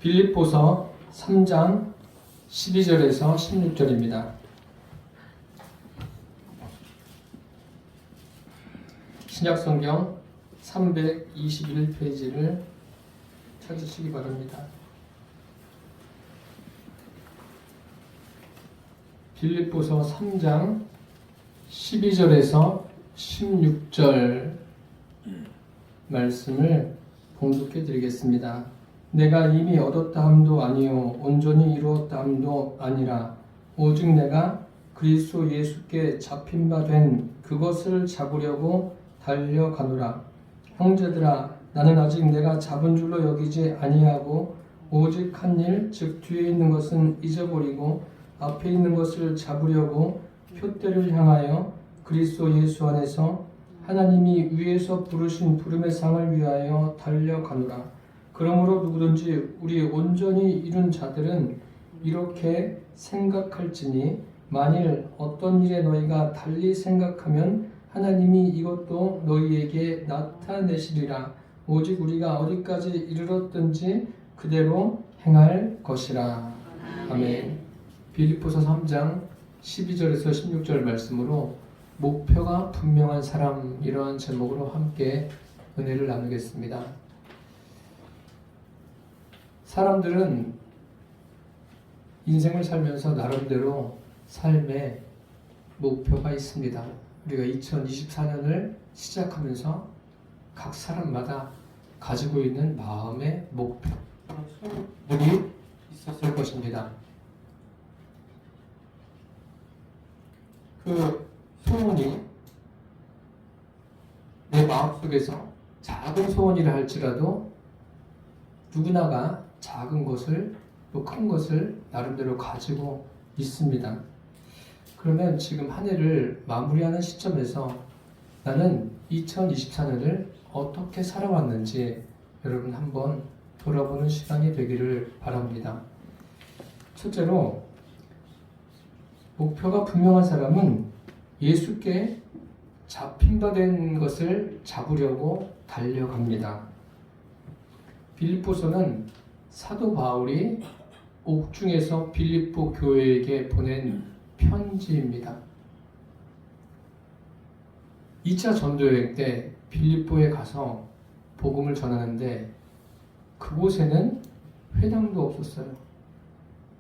빌립보서 3장 12절에서 16절입니다. 신약성경 321페이지를 찾으시기 바랍니다. 빌립보서 3장 12절에서 16절 말씀을 봉독해 드리겠습니다. 내가 이미 얻었다 함도 아니요 온전히 이루었다 함도 아니라 오직 내가 그리스도 예수께 잡힌 바 된 그것을 잡으려고 달려가노라. 형제들아, 나는 아직 내가 잡은 줄로 여기지 아니하고 오직 한 일, 즉 뒤에 있는 것은 잊어버리고 앞에 있는 것을 잡으려고 표대를 향하여 그리스도 예수 안에서 하나님이 위에서 부르신 부름의 상을 위하여 달려가노라. 그러므로 누구든지 우리 온전히 이룬 자들은 이렇게 생각할지니 만일 어떤 일에 너희가 달리 생각하면 하나님이 이것도 너희에게 나타내시리라. 오직 우리가 어디까지 이르렀든지 그대로 행할 것이라. 아멘. 빌립보서 3장 12절에서 16절 말씀으로 목표가 분명한 사람, 이러한 제목으로 함께 은혜를 나누겠습니다. 사람들은 인생을 살면서 나름대로 삶의 목표가 있습니다. 우리가 2024년을 시작하면서 각 사람마다 가지고 있는 마음의 목표들이 있었을 것입니다. 그 소원이 내 마음속에서 작은 소원이라 할지라도 누구나가 작은 것을 또 큰 것을 나름대로 가지고 있습니다. 그러면 지금 한 해를 마무리하는 시점에서 나는 2024년을 어떻게 살아왔는지 여러분 한번 돌아보는 시간이 되기를 바랍니다. 첫째로 목표가 분명한 사람은 예수께 잡힌 바 된 것을 잡으려고 달려갑니다. 빌립보서는 사도 바울이 옥중에서 빌립보 교회에게 보낸 편지입니다. 2차 전도여행 때 빌립보에 가서 복음을 전하는데 그곳에는 회당도 없었어요.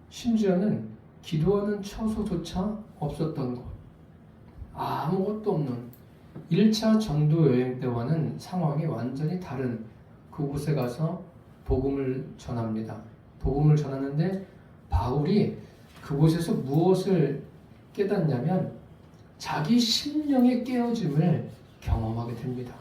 심지어는 기도하는 처소조차 없었던 곳. 아무것도 없는 1차 전도여행 때와는 상황이 완전히 다른 그곳에 가서 복음을 전합니다. 복음을 전하는데 바울이 그곳에서 무엇을 깨닫냐면 자기 심령의 깨어짐을 경험하게 됩니다.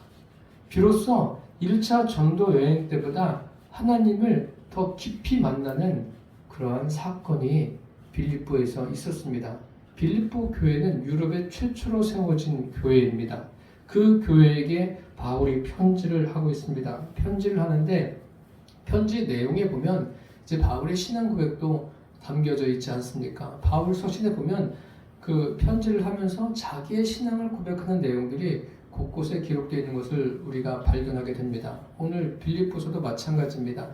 비로소 1차 전도 여행 때보다 하나님을 더 깊이 만나는 그러한 사건이 빌립보에서 있었습니다. 빌립보 교회는 유럽에 최초로 세워진 교회입니다. 그 교회에게 바울이 편지를 하고 있습니다. 편지를 하는데 편지 내용에 보면 이제 바울의 신앙 고백도 담겨져 있지 않습니까? 바울 서신에 보면 그 편지를 하면서 자기의 신앙을 고백하는 내용들이 곳곳에 기록되어 있는 것을 우리가 발견하게 됩니다. 오늘 빌립보서도 마찬가지입니다.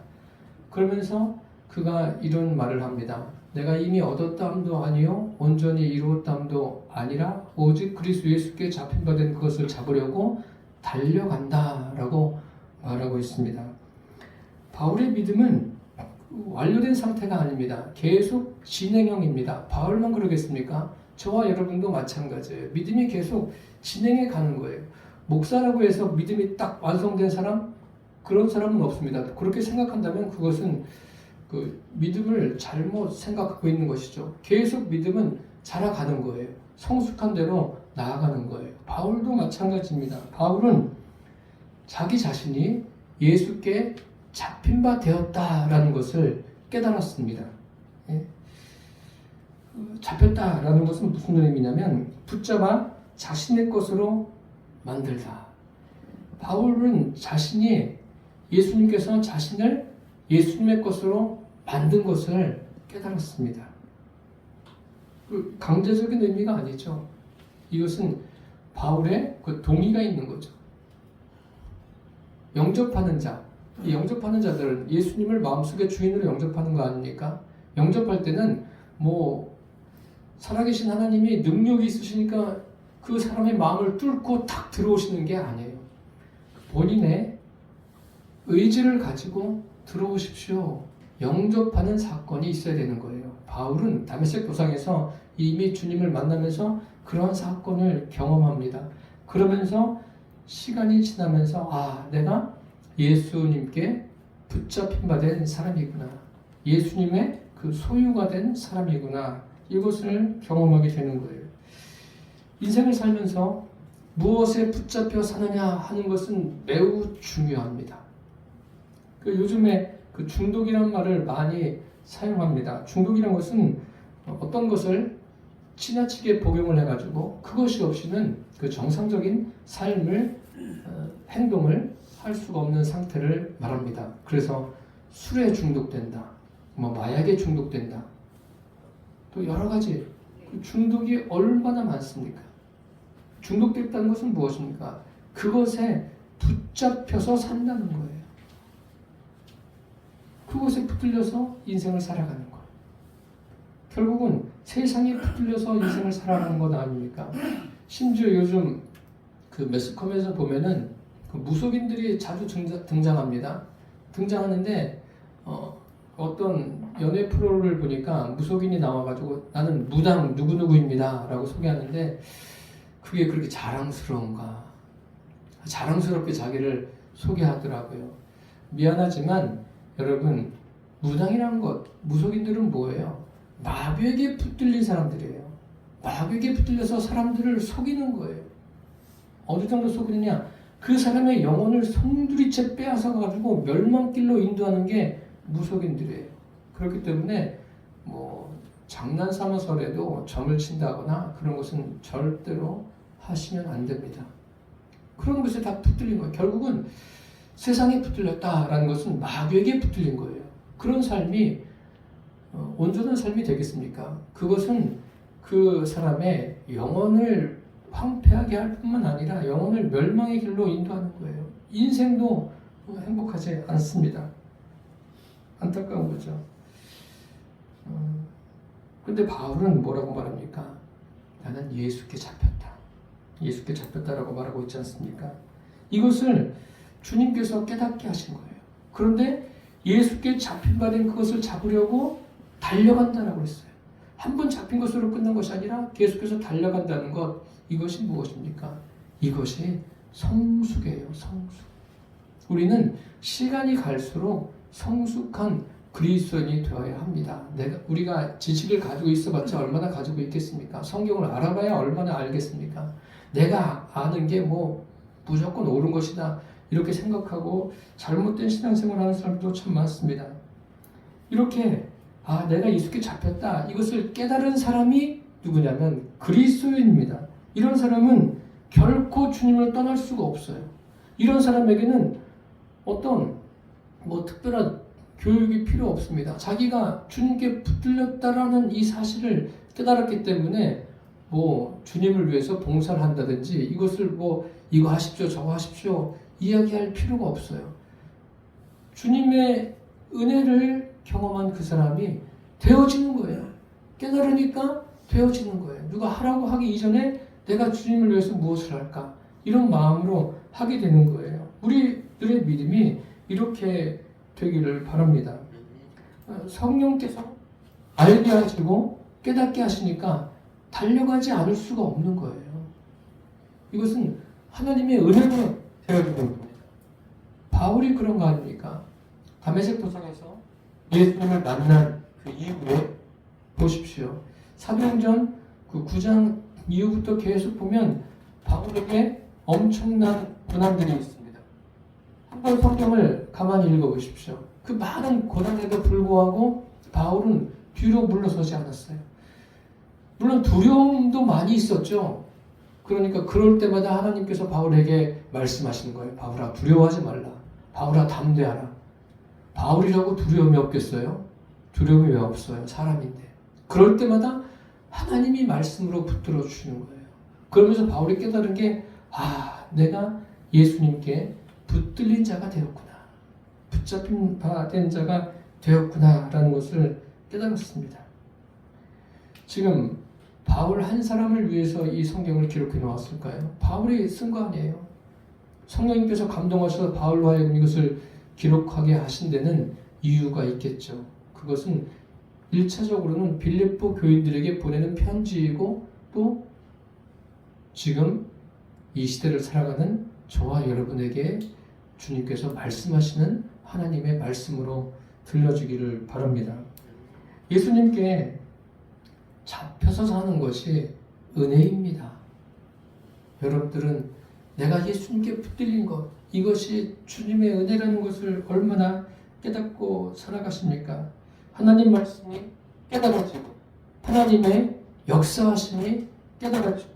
그러면서 그가 이런 말을 합니다. 내가 이미 얻었다 함도 아니요 온전히 이루었다 함도 아니라 오직 그리스도 예수께 잡힌 바 된 그것을 잡으려고 달려간다라고 말하고 있습니다. 바울의 믿음은 완료된 상태가 아닙니다. 계속 진행형입니다. 바울만 그러겠습니까? 저와 여러분도 마찬가지예요. 믿음이 계속 진행해 가는 거예요. 목사라고 해서 믿음이 딱 완성된 사람? 그런 사람은 없습니다. 그렇게 생각한다면 그것은 그 믿음을 잘못 생각하고 있는 것이죠. 계속 믿음은 자라가는 거예요. 성숙한 대로 나아가는 거예요. 바울도 마찬가지입니다. 바울은 자기 자신이 예수께 잡힌 바 되었다라는 것을 깨달았습니다. 잡혔다라는 것은 무슨 의미냐면 붙잡아 자신의 것으로 만들다. 바울은 자신이 예수님께서 자신을 예수님의 것으로 만든 것을 깨달았습니다. 강제적인 의미가 아니죠. 이것은 바울의 그 동의가 있는 거죠. 영접하는 자, 이 영접하는 자들, 예수님을 마음속에 주인으로 영접하는 거 아닙니까? 영접할 때는 뭐 살아계신 하나님이 능력이 있으시니까 그 사람의 마음을 뚫고 탁 들어오시는 게 아니에요. 본인의 의지를 가지고 들어오십시오. 영접하는 사건이 있어야 되는 거예요. 바울은 다메섹 도상에서 이미 주님을 만나면서 그러한 사건을 경험합니다. 그러면서 시간이 지나면서 내가 예수님께 붙잡힌 바 된 사람이구나. 예수님의 그 소유가 된 사람이구나. 이것을 경험하게 되는 거예요. 인생을 살면서 무엇에 붙잡혀 사느냐 하는 것은 매우 중요합니다. 요즘에 그 중독이라는 말을 많이 사용합니다. 중독이라는 것은 어떤 것을 지나치게 복용을 해가지고 그것이 없이는 그 정상적인 삶을 행동을 할 수가 없는 상태를 말합니다. 그래서 술에 중독된다, 마약에 중독된다, 또 여러 가지 중독이 얼마나 많습니까? 중독됐다는 것은 무엇입니까? 그것에 붙잡혀서 산다는 거예요. 그것에 붙들려서 인생을 살아가는 거예요. 결국은 세상에 붙들려서 인생을 살아가는 것 아닙니까? 심지어 요즘 그 매스컴에서 보면은 그 무속인들이 자주 등장합니다. 등장하는데 어떤 연애 프로를 보니까 무속인이 나와가지고 나는 무당 누구누구입니다 라고 소개하는데 그게 그렇게 자랑스러운가? 자랑스럽게 자기를 소개하더라고요. 미안하지만 여러분, 무당이라는 것, 무속인들은 뭐예요? 마귀에게 붙들린 사람들이에요. 마귀에게 붙들려서 사람들을 속이는 거예요. 어느 정도 속이느냐? 그 사람의 영혼을 송두리째 빼앗아 가지고 멸망길로 인도하는 게 무속인들이에요. 그렇기 때문에 장난 삼아서라도 점을 친다거나 그런 것은 절대로 하시면 안 됩니다. 그런 것에 다 붙들린 거예요. 결국은 세상에 붙들렸다라는 것은 마귀에게 붙들린 거예요. 그런 삶이 온전한 삶이 되겠습니까? 그것은 그 사람의 영혼을 황폐하게 할 뿐만 아니라 영혼을 멸망의 길로 인도하는 거예요. 인생도 행복하지 않습니다. 안타까운 거죠. 근데 바울은 뭐라고 말합니까? 나는 예수께 잡혔다. 예수께 잡혔다라고 말하고 있지 않습니까? 이것을 주님께서 깨닫게 하신 거예요. 그런데 예수께 잡힌 바 된 그것을 잡으려고 달려간다라고 했어요. 한 번 잡힌 것으로 끝난 것이 아니라 계속해서 달려간다는 것, 이것이 무엇입니까? 이것이 성숙이에요. 성숙. 우리는 시간이 갈수록 성숙한 그리스도인이 되어야 합니다. 우리가 지식을 가지고 있어봤자 얼마나 가지고 있겠습니까? 성경을 알아봐야 얼마나 알겠습니까? 내가 아는 게 무조건 옳은 것이다 이렇게 생각하고 잘못된 신앙생활을 하는 사람도 참 많습니다. 이렇게 내가 예수께 잡혔다 이것을 깨달은 사람이 누구냐면 그리스도인입니다. 이런 사람은 결코 주님을 떠날 수가 없어요. 이런 사람에게는 어떤 특별한 교육이 필요 없습니다. 자기가 주님께 붙들렸다라는 이 사실을 깨달았기 때문에 주님을 위해서 봉사를 한다든지 이것을 이거 하십시오 저거 하십시오 이야기할 필요가 없어요. 주님의 은혜를 경험한 그 사람이 되어지는 거예요. 깨달으니까 되어지는 거예요. 누가 하라고 하기 이전에 내가 주님을 위해서 무엇을 할까? 이런 마음으로 하게 되는 거예요. 우리들의 믿음이 이렇게 되기를 바랍니다. 성령께서 알게 하시고 깨닫게 하시니까 달려가지 않을 수가 없는 거예요. 이것은 하나님의 은혜로 되어지는 겁니다. 바울이 그런 거 아닙니까? 다메섹 도상에서 예수님을 만난 그 이후에 보십시오. 사도행전 그 9장 이후부터 계속 보면 바울에게 엄청난 고난들이 있습니다. 한번 성경을 가만히 읽어보십시오. 그 많은 고난에도 불구하고 바울은 뒤로 물러서지 않았어요. 물론 두려움도 많이 있었죠. 그러니까 그럴 때마다 하나님께서 바울에게 말씀하시는 거예요. 바울아 두려워하지 말라. 바울아 담대하라. 바울이라고 두려움이 없겠어요? 두려움이 왜 없어요? 사람인데. 그럴 때마다 하나님이 말씀으로 붙들어 주시는 거예요. 그러면서 바울이 깨달은 게 내가 예수님께 붙들린 자가 되었구나. 붙잡힌 바 된 자가 되었구나라는 것을 깨달았습니다. 지금 바울 한 사람을 위해서 이 성경을 기록해 놓았을까요? 바울이 쓴 거 아니에요. 성령님께서 감동하셔서 바울로 하여금 이것을 기록하게 하신 데는 이유가 있겠죠. 그것은 1차적으로는 빌립보 교인들에게 보내는 편지이고 또 지금 이 시대를 살아가는 저와 여러분에게 주님께서 말씀하시는 하나님의 말씀으로 들려주기를 바랍니다. 예수님께 잡혀서 사는 것이 은혜입니다. 여러분들은 내가 예수님께 붙들린 것, 이것이 주님의 은혜라는 것을 얼마나 깨닫고 살아가십니까? 하나님 말씀이 깨달아지고 하나님의 역사하심이 깨달아지고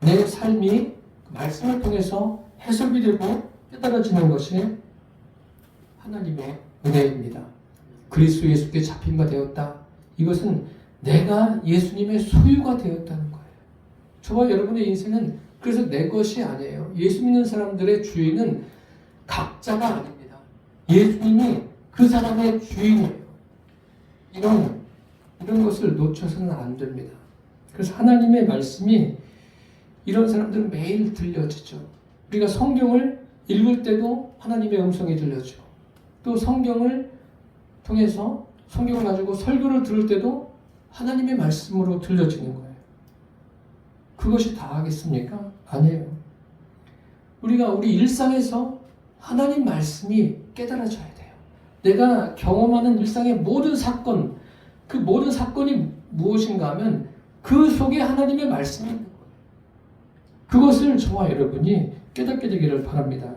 내 삶이 말씀을 통해서 해석이 되고 깨달아지는 것이 하나님의 은혜입니다. 그리스도 예수께 잡힌 바 되었다. 이것은 내가 예수님의 소유가 되었다는 거예요. 저와 여러분의 인생은 그래서 내 것이 아니에요. 예수 믿는 사람들의 주인은 각자가 아닙니다. 예수님이 그 사람의 주인이에요. 이런 것을 놓쳐서는 안 됩니다. 그래서 하나님의 말씀이 이런 사람들은 매일 들려지죠. 우리가 성경을 읽을 때도 하나님의 음성이 들려지고 또 성경을 통해서 성경을 가지고 설교를 들을 때도 하나님의 말씀으로 들려지는 거예요. 그것이 다 하겠습니까? 아니에요. 우리가 우리 일상에서 하나님 말씀이 깨달아져야 돼요. 내가 경험하는 일상의 모든 사건, 그 모든 사건이 무엇인가 하면 그 속에 하나님의 말씀이 있는 거예요. 그것을 저와 여러분이 깨닫게 되기를 바랍니다.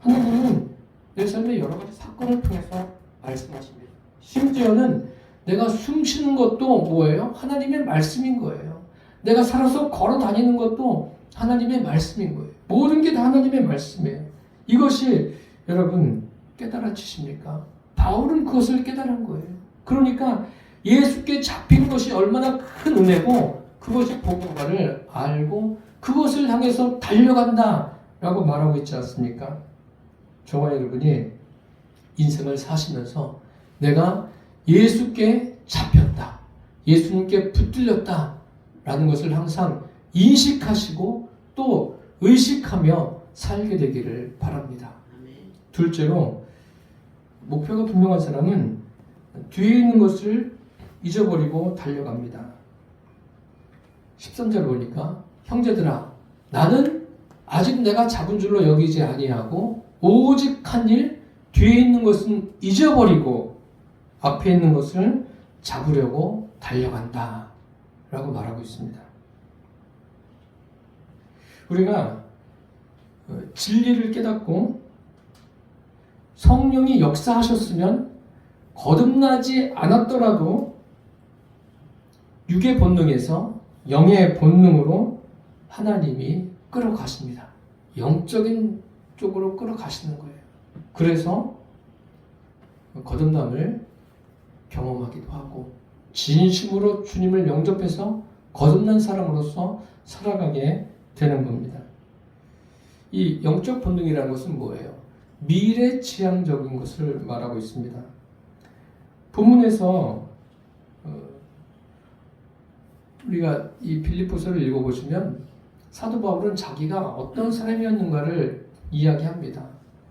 하나님은 내 삶의 여러 가지 사건을 통해서 말씀하십니다. 심지어는 내가 숨 쉬는 것도 뭐예요? 하나님의 말씀인 거예요. 내가 살아서 걸어 다니는 것도 하나님의 말씀인 거예요. 모든 게 다 하나님의 말씀이에요. 이것이 여러분 깨달아지십니까? 바울은 그것을 깨달은 거예요. 그러니까 예수께 잡힌 것이 얼마나 큰 은혜고 그것이 복음과를 알고 그것을 향해서 달려간다 라고 말하고 있지 않습니까? 저와 여러분이 인생을 사시면서 내가 예수께 잡혔다, 예수님께 붙들렸다 라는 것을 항상 인식하시고 또 의식하며 살게 되기를 바랍니다. 둘째로 목표가 분명한 사람은 뒤에 있는 것을 잊어버리고 달려갑니다. 13절을 보니까 형제들아 나는 아직 내가 잡은 줄로 여기지 아니하고 오직 한 일 뒤에 있는 것은 잊어버리고 앞에 있는 것을 잡으려고 달려간다 라고 말하고 있습니다. 우리가 진리를 깨닫고 성령이 역사하셨으면 거듭나지 않았더라도 육의 본능에서 영의 본능으로 하나님이 끌어가십니다. 영적인 쪽으로 끌어가시는 거예요. 그래서 거듭남을 경험하기도 하고 진심으로 주님을 영접해서 거듭난 사람으로서 살아가게 되는 겁니다. 이 영적 본능이라는 것은 뭐예요? 미래지향적인 것을 말하고 있습니다. 본문에서 우리가 이 빌립보서를 읽어보시면 사도 바울은 자기가 어떤 사람이었는가를 이야기합니다.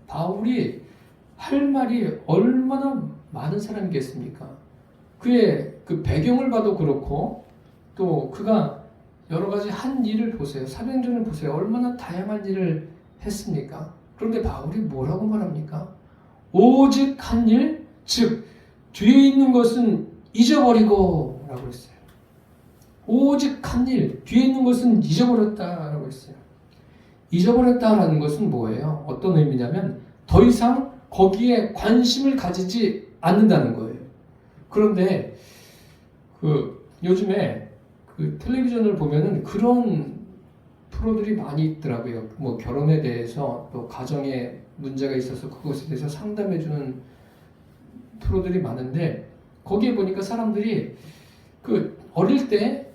바울이 할 말이 얼마나 많은 사람이겠습니까? 그의 그 배경을 봐도 그렇고 또 그가 여러 가지 한 일을 보세요. 사도행전을 보세요. 얼마나 다양한 일을 했습니까? 그런데 바울이 뭐라고 말합니까? 오직 한 일, 즉 뒤에 있는 것은 잊어버리고 라고 했어요. 오직 한 일, 뒤에 있는 것은 잊어버렸다라고 했어요. 잊어버렸다라는 것은 뭐예요? 어떤 의미냐면 더 이상 거기에 관심을 가지지 않는다는 거예요. 그런데 요즘에 텔레비전을 보면은 그런 프로들이 많이 있더라고요. 뭐 결혼에 대해서 또 가정에 문제가 있어서 그것에 대해서 상담해주는 프로들이 많은데 거기에 보니까 사람들이 어릴 때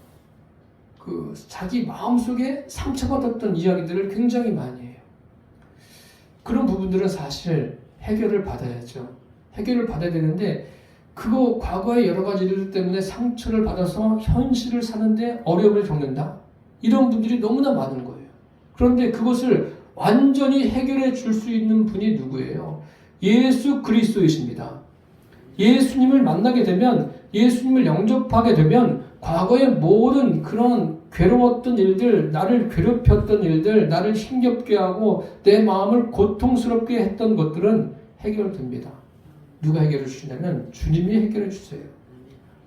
자기 마음속에 상처받았던 이야기들을 굉장히 많이 해요. 그런 부분들은 사실 해결을 받아야죠. 해결을 받아야 되는데 그거 과거의 여러 가지 일들 때문에 상처를 받아서 현실을 사는데 어려움을 겪는다. 이런 분들이 너무나 많은 거예요. 그런데 그것을 완전히 해결해 줄 수 있는 분이 누구예요? 예수 그리스도이십니다. 예수님을 만나게 되면, 예수님을 영접하게 되면 과거의 모든 그런 괴로웠던 일들, 나를 괴롭혔던 일들, 나를 힘겹게 하고 내 마음을 고통스럽게 했던 것들은 해결됩니다. 누가 해결해 주시냐면 주님이 해결해 주세요.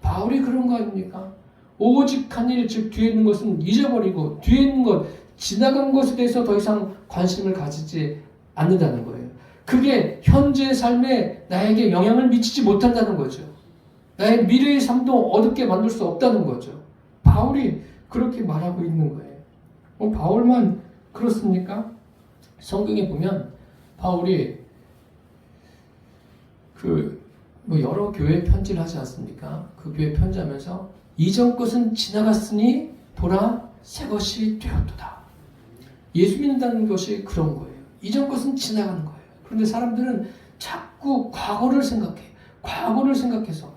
바울이 그런 거 아닙니까? 오직 한 일, 즉 뒤에 있는 것은 잊어버리고 뒤에 있는 것, 지나간 것에 대해서 더 이상 관심을 가지지 않는다는 거예요. 그게 현재의 삶에 나에게 영향을 미치지 못한다는 거죠. 나의 미래의 삶도 어둡게 만들 수 없다는 거죠. 바울이 그렇게 말하고 있는 거예요. 바울만 그렇습니까? 성경에 보면 바울이 여러 교회 편지를 하지 않습니까? 그 교회 편지하면서 이전 것은 지나갔으니 보라 새 것이 되었도다. 예수 믿는다는 것이 그런 거예요. 이전 것은 지나가는 거예요. 그런데 사람들은 자꾸 과거를 생각해. 과거를 생각해서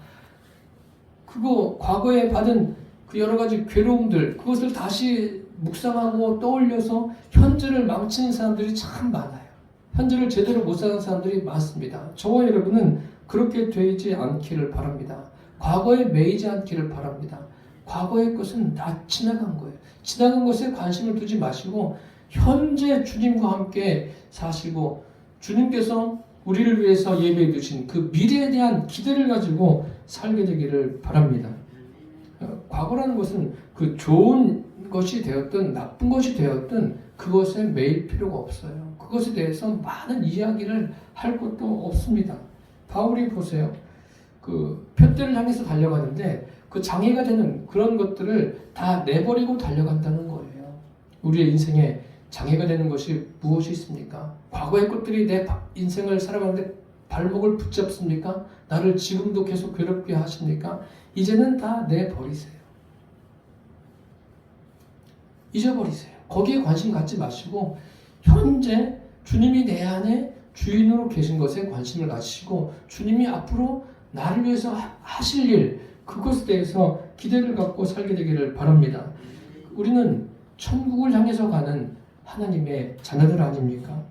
그거 과거에 받은 그 여러 가지 괴로움들, 그것을 다시 묵상하고 떠올려서 현재를 망치는 사람들이 참 많아요. 현재를 제대로 못 사는 사람들이 많습니다. 저와 여러분은 그렇게 되지 않기를 바랍니다. 과거에 매이지 않기를 바랍니다. 과거의 것은 다 지나간 거예요. 지나간 것에 관심을 두지 마시고 현재 주님과 함께 사시고 주님께서 우리를 위해서 예배해 두신 그 미래에 대한 기대를 가지고 살게 되기를 바랍니다. 과거라는 것은 그 좋은 것이 되었든 나쁜 것이 되었든 그것에 매일 필요가 없어요. 그것에 대해서 많은 이야기를 할 것도 없습니다. 바울이 보세요. 그 표대를 향해서 달려가는데 그 장애가 되는 그런 것들을 다 내버리고 달려간다는 거예요. 우리의 인생에 장애가 되는 것이 무엇이 있습니까? 과거의 것들이 내 인생을 살아가는데 발목을 붙잡습니까? 나를 지금도 계속 괴롭게 하십니까? 이제는 다 내버리세요. 잊어버리세요. 거기에 관심 갖지 마시고 현재 주님이 내 안에 주인으로 계신 것에 관심을 가지시고 주님이 앞으로 나를 위해서 하실 일, 그것에 대해서 기대를 갖고 살게 되기를 바랍니다. 우리는 천국을 향해서 가는 하나님의 자녀들 아닙니까?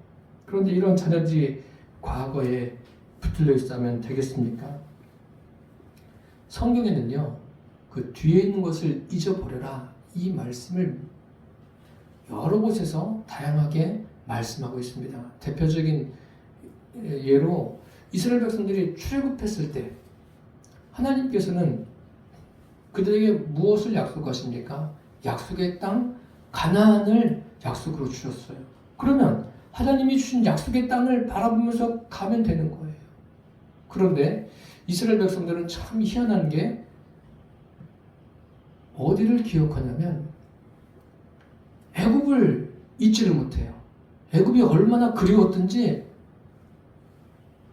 그런데 이런 자녀들이 과거에 붙들려 있다면 되겠습니까? 성경에는요, 그 뒤에 있는 것을 잊어버려라, 이 말씀을 여러 곳에서 다양하게 말씀하고 있습니다. 대표적인 예로 이스라엘 백성들이 출애굽했을 때 하나님께서는 그들에게 무엇을 약속하십니까? 약속의 땅 가나안을 약속으로 주셨어요. 그러면 하나님이 주신 약속의 땅을 바라보면서 가면 되는 거예요. 그런데 이스라엘 백성들은 참 희한한 게 어디를 기억하냐면 애굽을 잊지를 못해요. 애굽이 얼마나 그리웠던지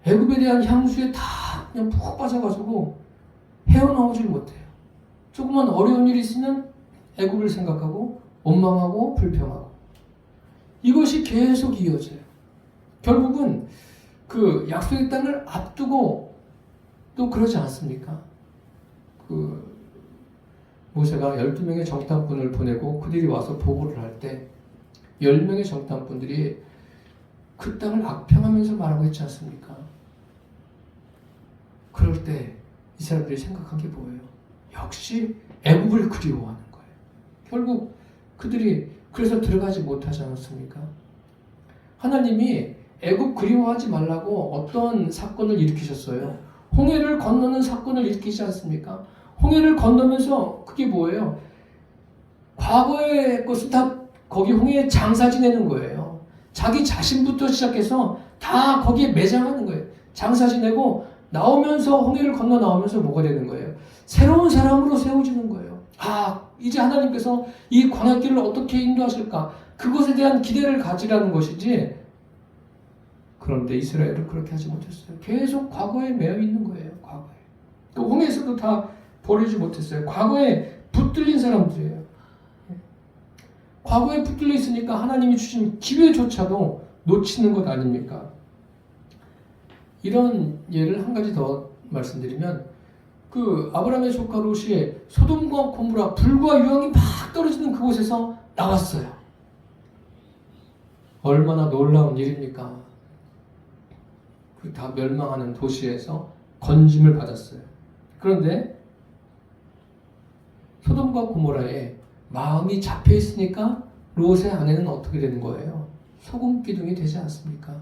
애굽에 대한 향수에 다 그냥 푹 빠져가지고 헤어나오질 못해요. 조금만 어려운 일이 있으면 애굽을 생각하고 원망하고 불평하고 이것이 계속 이어져요. 결국은 그 약속의 땅을 앞두고 또 그러지 않습니까? 그 모세가 12명의 정탐꾼을 보내고 그들이 와서 보고를 할 때 10명의 정탐꾼들이 그 땅을 악평하면서 말하고 있지 않습니까? 그럴 때 이스라엘들이 생각한 게 뭐예요? 역시 애굽을 그리워하는 거예요. 결국 그들이 그래서 들어가지 못하지 않았습니까? 하나님이 애굽 그리워하지 말라고 어떤 사건을 일으키셨어요? 홍해를 건너는 사건을 일으키지 않습니까? 홍해를 건너면서 그게 뭐예요? 과거의 것은 다 거기 홍해에 장사 지내는 거예요. 자기 자신부터 시작해서 다 거기에 매장하는 거예요. 장사 지내고 나오면서 홍해를 건너 나오면서 뭐가 되는 거예요? 새로운 사람으로 세워지는 거예요. 이제 하나님께서 이 광야길을 어떻게 인도하실까? 그것에 대한 기대를 가지라는 것이지. 그런데 이스라엘은 그렇게 하지 못했어요. 계속 과거에 매여 있는 거예요. 과거에. 그 홍해에서도 다 버리지 못했어요. 과거에 붙들린 사람들이에요. 과거에 붙들려 있으니까 하나님이 주신 기회조차도 놓치는 것 아닙니까? 이런 예를 한 가지 더 말씀드리면 그 아브라함의 조카 롯이 소돔과 고모라 불과 유황이 막 떨어지는 그곳에서 나왔어요. 얼마나 놀라운 일입니까? 그 다 멸망하는 도시에서 건짐을 받았어요. 그런데 소돔과 고모라에 마음이 잡혀 있으니까 롯의 아내는 어떻게 되는 거예요? 소금 기둥이 되지 않습니까?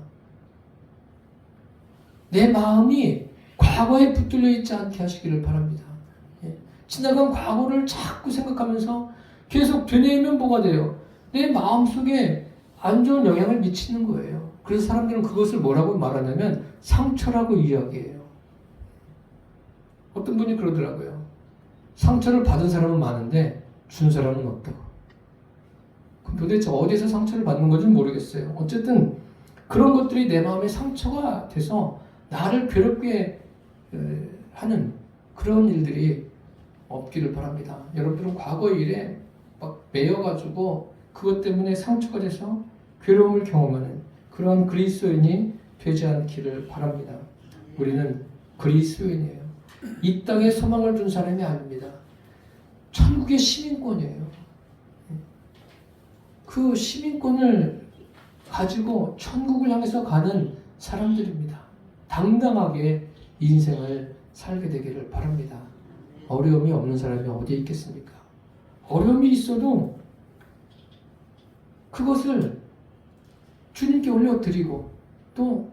내 마음이 과거에 붙들려 있지 않게 하시기를 바랍니다. 지나간 과거를 자꾸 생각하면서 계속 되뇌이면 뭐가 돼요? 내 마음속에 안 좋은 영향을 미치는 거예요. 그래서 사람들은 그것을 뭐라고 말하냐면 상처라고 이야기해요. 어떤 분이 그러더라고요. 상처를 받은 사람은 많은데 준 사람은 없다고. 그럼 도대체 어디서 상처를 받는 건지 모르겠어요. 어쨌든 그런 것들이 내 마음에 상처가 돼서 나를 괴롭게 하는 그런 일들이 없기를 바랍니다. 여러분들은 과거 일에 막 매여가지고 그것 때문에 상처가 돼서 괴로움을 경험하는 그런 그리스도인이 되지 않기를 바랍니다. 우리는 그리스도인이에요. 이 땅에 소망을 둔 사람이 아닙니다. 천국의 시민권이에요. 그 시민권을 가지고 천국을 향해서 가는 사람들입니다. 당당하게 인생을 살게 되기를 바랍니다. 어려움이 없는 사람이 어디 있겠습니까? 어려움이 있어도 그것을 주님께 올려드리고 또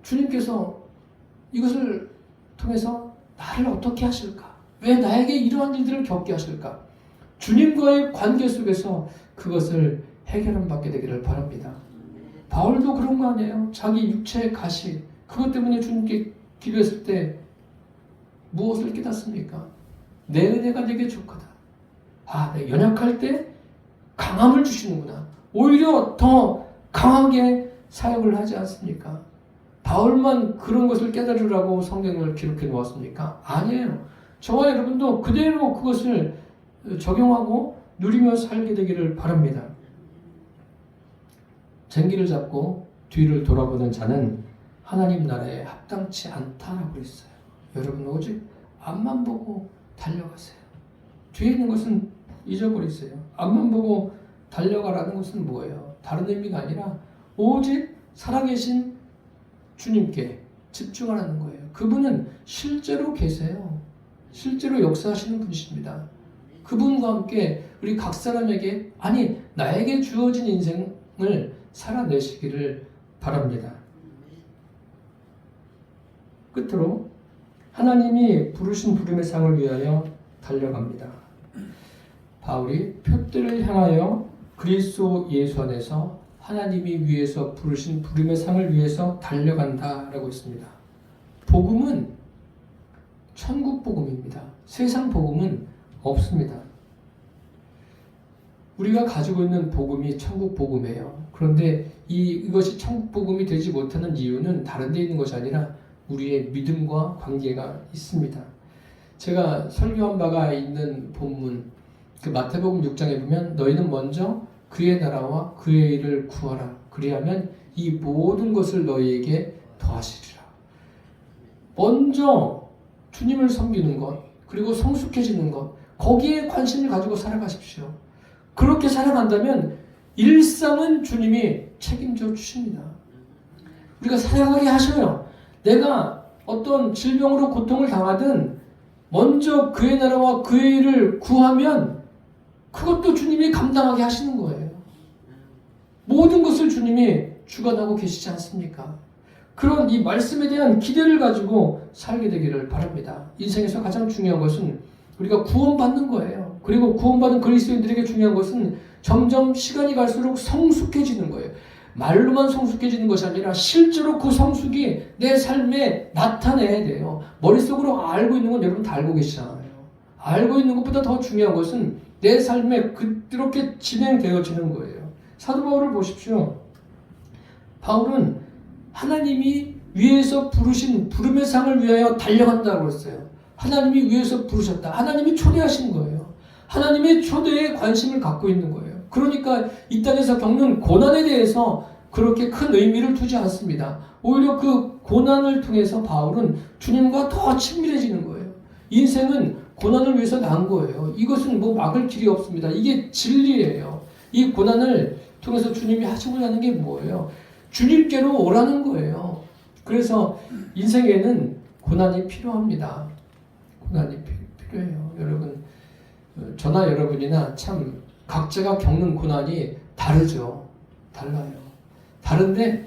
주님께서 이것을 통해서 나를 어떻게 하실까? 왜 나에게 이러한 일들을 겪게 하실까? 주님과의 관계 속에서 그것을 해결을 받게 되기를 바랍니다. 바울도 그런 거 아니에요? 자기 육체의 가시 그것 때문에 주님께 기도했을 때 무엇을 깨닫습니까? 내 은혜가 내게 족하다. 아, 내가 연약할 때 강함을 주시는구나. 오히려 더 강하게 사역을 하지 않습니까? 바울만 그런 것을 깨달으라고 성경을 기록해 놓았습니까? 아니에요. 저와 여러분도 그대로 그것을 적용하고 누리며 살게 되기를 바랍니다. 쟁기를 잡고 뒤를 돌아보는 자는 하나님 나라에 합당치 않다라고 했어요. 여러분 오직 앞만 보고 달려가세요. 뒤에 있는 것은 잊어버리세요. 앞만 보고 달려가라는 것은 뭐예요? 다른 의미가 아니라 오직 살아계신 주님께 집중하라는 거예요. 그분은 실제로 계세요. 실제로 역사하시는 분이십니다. 그분과 함께 우리 각 사람에게 아니 나에게 주어진 인생을 살아내시기를 바랍니다. 끝으로 하나님이 부르신 부름의 상을 위하여 달려갑니다. 바울이 표대를 향하여 그리스도 예수 안에서 하나님이 위해서 부르신 부름의 상을 위해서 달려간다라고 했습니다. 복음은 천국 복음입니다. 세상 복음은 없습니다. 우리가 가지고 있는 복음이 천국 복음이에요. 그런데 이것이 천국 복음이 되지 못하는 이유는 다른 데 있는 것이 아니라 우리의 믿음과 관계가 있습니다. 제가 설교한 바가 있는 본문 그 마태복음 6장에 보면 너희는 먼저 그의 나라와 그의 일을 구하라. 그리하면 이 모든 것을 너희에게 더하시리라. 먼저 주님을 섬기는 것 그리고 성숙해지는 것 거기에 관심을 가지고 살아가십시오. 그렇게 살아간다면 일상은 주님이 책임져 주십니다. 우리가 살아가게 하셔요. 내가 어떤 질병으로 고통을 당하든 먼저 그의 나라와 그의 일을 구하면 그것도 주님이 감당하게 하시는 거예요. 모든 것을 주님이 주관하고 계시지 않습니까? 그런 이 말씀에 대한 기대를 가지고 살게 되기를 바랍니다. 인생에서 가장 중요한 것은 우리가 구원받는 거예요. 그리고 구원받은 그리스도인들에게 중요한 것은 점점 시간이 갈수록 성숙해지는 거예요. 말로만 성숙해지는 것이 아니라 실제로 그 성숙이 내 삶에 나타내야 돼요. 머릿속으로 알고 있는 건 여러분 다 알고 계시잖아요. 알고 있는 것보다 더 중요한 것은 내 삶에 그렇게 진행되어지는 거예요. 사도 바울을 보십시오. 바울은 하나님이 위에서 부르신 부름의 상을 위하여 달려간다고 했어요. 하나님이 위에서 부르셨다. 하나님이 초대하신 거예요. 하나님의 초대에 관심을 갖고 있는 거예요. 그러니까 이 땅에서 겪는 고난에 대해서 그렇게 큰 의미를 두지 않습니다. 오히려 그 고난을 통해서 바울은 주님과 더 친밀해지는 거예요. 인생은 고난을 위해서 난 거예요. 이것은 뭐 막을 길이 없습니다. 이게 진리예요. 이 고난을 통해서 주님이 하시고자 하는 게 뭐예요? 주님께로 오라는 거예요. 그래서 인생에는 고난이 필요합니다. 고난이 필요해요. 여러분, 저나 여러분이나 참 각자가 겪는 고난이 다르죠. 달라요. 다른데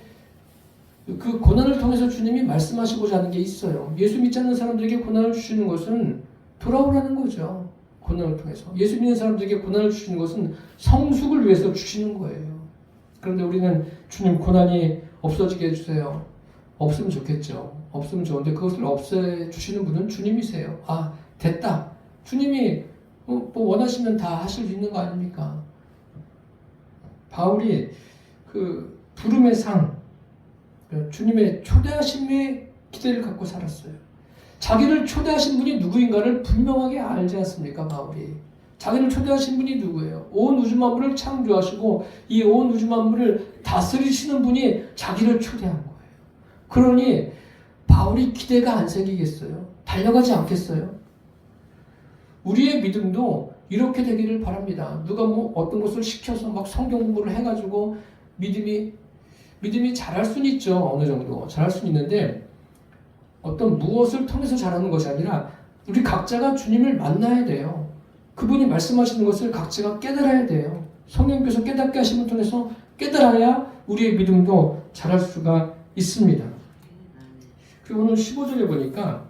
그 고난을 통해서 주님이 말씀하시고자 하는 게 있어요. 예수 믿지 않는 사람들에게 고난을 주시는 것은 돌아오라는 거죠. 고난을 통해서. 예수 믿는 사람들에게 고난을 주시는 것은 성숙을 위해서 주시는 거예요. 그런데 우리는 주님 고난이 없어지게 해주세요. 없으면 좋겠죠. 없으면 좋은데 그것을 없애주시는 분은 주님이세요. 아, 됐다. 주님이 뭐 원하시면 다 하실 수 있는 거 아닙니까? 바울이 그 부름의 상, 주님의 초대하심에 기대를 갖고 살았어요. 자기를 초대하신 분이 누구인가를 분명하게 알지 않습니까, 바울이? 자기를 초대하신 분이 누구예요? 온 우주 만물을 창조하시고 이 온 우주 만물을 다스리시는 분이 자기를 초대한 거예요. 그러니 바울이 기대가 안 생기겠어요? 달려가지 않겠어요? 우리의 믿음도 이렇게 되기를 바랍니다. 누가 뭐 어떤 것을 시켜서 막 성경 공부를 해가지고 믿음이 잘할 수는 있죠. 어느 정도 잘할 수는 있는데 어떤 무엇을 통해서 잘하는 것이 아니라 우리 각자가 주님을 만나야 돼요. 그분이 말씀하시는 것을 각자가 깨달아야 돼요. 성령께서 깨닫게 하심을 통해서 깨달아야 우리의 믿음도 잘할 수가 있습니다. 그리고 오늘 15절에 보니까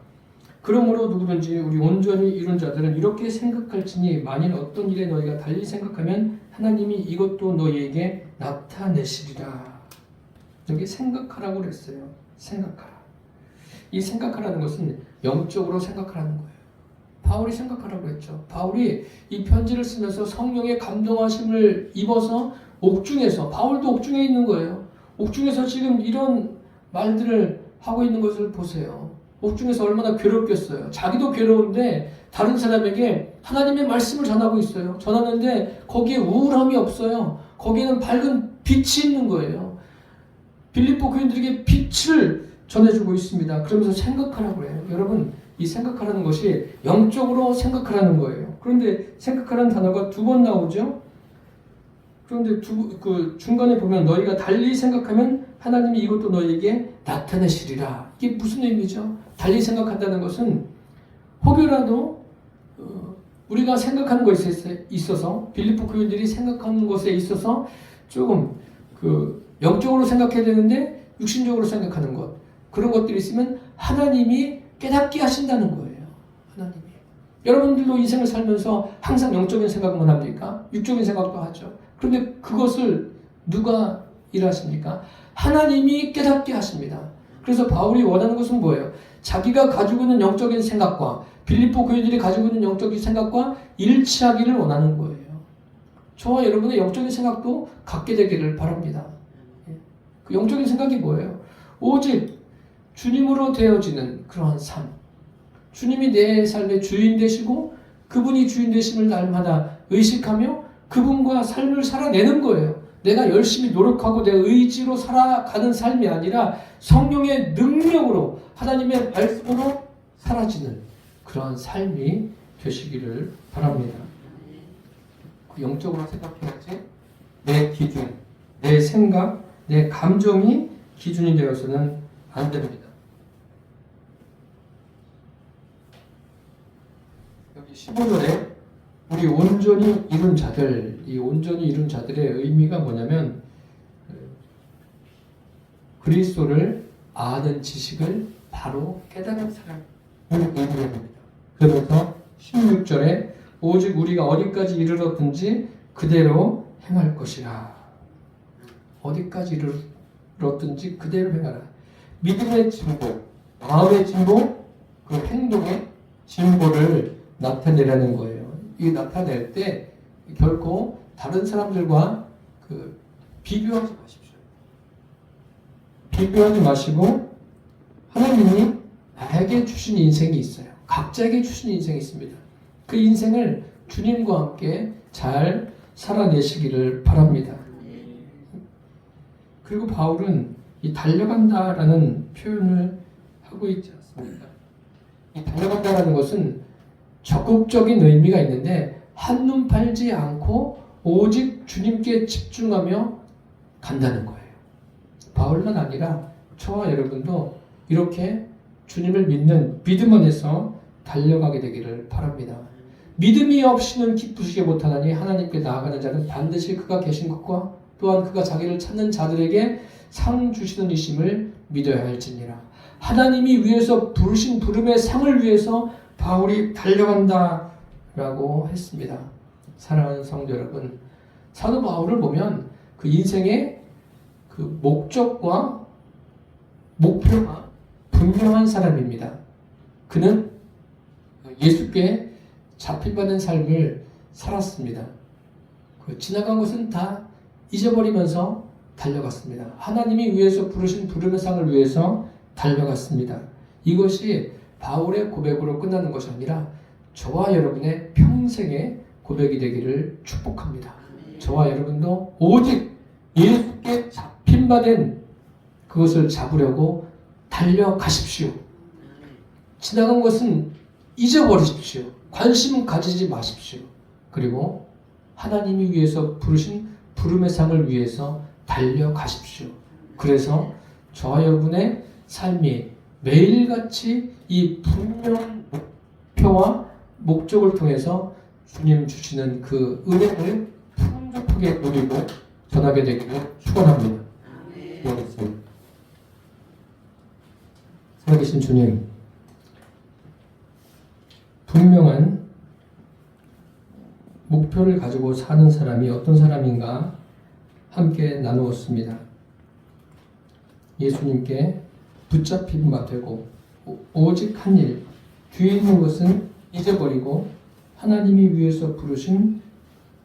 그러므로 누구든지 우리 온전히 이룬 자들은 이렇게 생각할지니 만일 어떤 일에 너희가 달리 생각하면 하나님이 이것도 너희에게 나타내시리라. 여기 생각하라고 그랬어요. 생각하라. 이 생각하라는 것은 영적으로 생각하라는 거예요. 바울이 생각하라고 했죠. 바울이 이 편지를 쓰면서 성령의 감동하심을 입어서 옥중에서, 바울도 옥중에 있는 거예요. 옥중에서 지금 이런 말들을 하고 있는 것을 보세요. 옥중에서 얼마나 괴롭겠어요. 자기도 괴로운데 다른 사람에게 하나님의 말씀을 전하고 있어요. 전하는데 거기에 우울함이 없어요. 거기에는 밝은 빛이 있는 거예요. 빌립보 교인들에게 빛을 전해주고 있습니다. 그러면서 생각하라고 해요. 여러분, 이 생각하라는 것이 영적으로 생각하라는 거예요. 그런데 생각하라는 단어가 2번 나오죠. 그런데 그 중간에 보면 너희가 달리 생각하면 하나님이 이것도 너희에게 나타내시리라. 이게 무슨 의미죠? 달리 생각한다는 것은 혹여라도 우리가 생각하는 것에 있어서 빌립보 교인들이 생각하는 것에 있어서 조금 영적으로 생각해야 되는데 육신적으로 생각하는 것, 그런 것들이 있으면 하나님이 깨닫게 하신다는 거예요. 하나님이. 여러분들도 인생을 살면서 항상 영적인 생각만 합니까? 육적인 생각도 하죠. 그런데 그것을 누가 일하십니까? 하나님이 깨닫게 하십니다. 그래서 바울이 원하는 것은 뭐예요? 자기가 가지고 있는 영적인 생각과 빌립보 교인들이 가지고 있는 영적인 생각과 일치하기를 원하는 거예요. 저와 여러분의 영적인 생각도 갖게 되기를 바랍니다. 그 영적인 생각이 뭐예요? 오직 주님으로 되어지는 그러한 삶. 주님이 내 삶의 주인 되시고 그분이 주인 되심을 날마다 의식하며 그분과 삶을 살아내는 거예요. 내가 열심히 노력하고 내 의지로 살아가는 삶이 아니라 성령의 능력으로 하나님의 말씀으로 사라지는 그러한 삶이 되시기를 바랍니다. 그 영적으로 생각해야지 내 기준, 내 생각, 내 감정이 기준이 되어서는 안 됩니다. 여기 15절에 우리 온전히 이룬 자들, 이 온전히 이룬 자들의 의미가 뭐냐면 그리스도를 아는 지식을 바로 깨달은 사람을 의미합니다. 그러면서 16절에 오직 우리가 어디까지 이르렀든지 그대로 행할 것이라. 어디까지 이르렀든지 그대로 행하라. 믿음의 진보, 마음의 진보, 그 행동의 진보를 나타내라는 거예요. 이 나타낼 때 결코 다른 사람들과 비교하지 마십시오. 비교하지 마시고 하나님이 나에게 주신 인생이 있어요. 각자에게 주신 인생이 있습니다. 그 인생을 주님과 함께 잘 살아내시기를 바랍니다. 그리고 바울은 이 달려간다라는 표현을 하고 있지 않습니까? 이 달려간다라는 것은 적극적인 의미가 있는데 한눈 팔지 않고 오직 주님께 집중하며 간다는 거예요. 바울만 아니라 저와 여러분도 이렇게 주님을 믿는 믿음 안에서 달려가게 되기를 바랍니다. 믿음이 없이는 기쁘시게 못하나니 하나님께 나아가는 자는 반드시 그가 계신 것과 또한 그가 자기를 찾는 자들에게 상 주시는 이심을 믿어야 할지니라. 하나님이 위에서 부르신 부름의 상을 위해서 바울이 달려간다라고 했습니다. 사랑하는 성도 여러분, 사도 바울을 보면 그 인생의 그 목적과 목표가 분명한 사람입니다. 그는 예수께 잡힌받은 삶을 살았습니다. 그 지나간 것은 다 잊어버리면서 달려갔습니다. 하나님이 위해서 부르신 부름의 상을 위해서 달려갔습니다. 이것이 바울의 고백으로 끝나는 것이 아니라 저와 여러분의 평생의 고백이 되기를 축복합니다. 저와 여러분도 오직 예수께 잡힌받은 그것을 잡으려고 달려가십시오. 지나간 것은 잊어버리십시오. 관심 가지지 마십시오. 그리고 하나님이 위해서 부르신 부름의 상을 위해서 달려가십시오. 그래서 저와 여러분의 삶이 매일같이 이 분명한 목표와 목적을 통해서 주님 주시는 그 은혜를 풍족하게 누리고 전하게 되기를 축원합니다. 기도하겠습니다. 살아계신 주님, 분명한 목표를 가지고 사는 사람이 어떤 사람인가 함께 나누었습니다. 예수님께 붙잡힌 바 되고 오직 한 일, 뒤에 있는 것은 잊어버리고 하나님이 위해서 부르신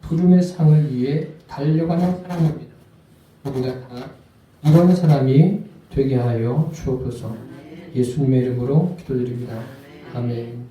부름의 상을 위해 달려가는 사람입니다. 우리가 다 이런 사람이 되게 하여 주옵소서. 예수님의 이름으로 기도드립니다. 아멘.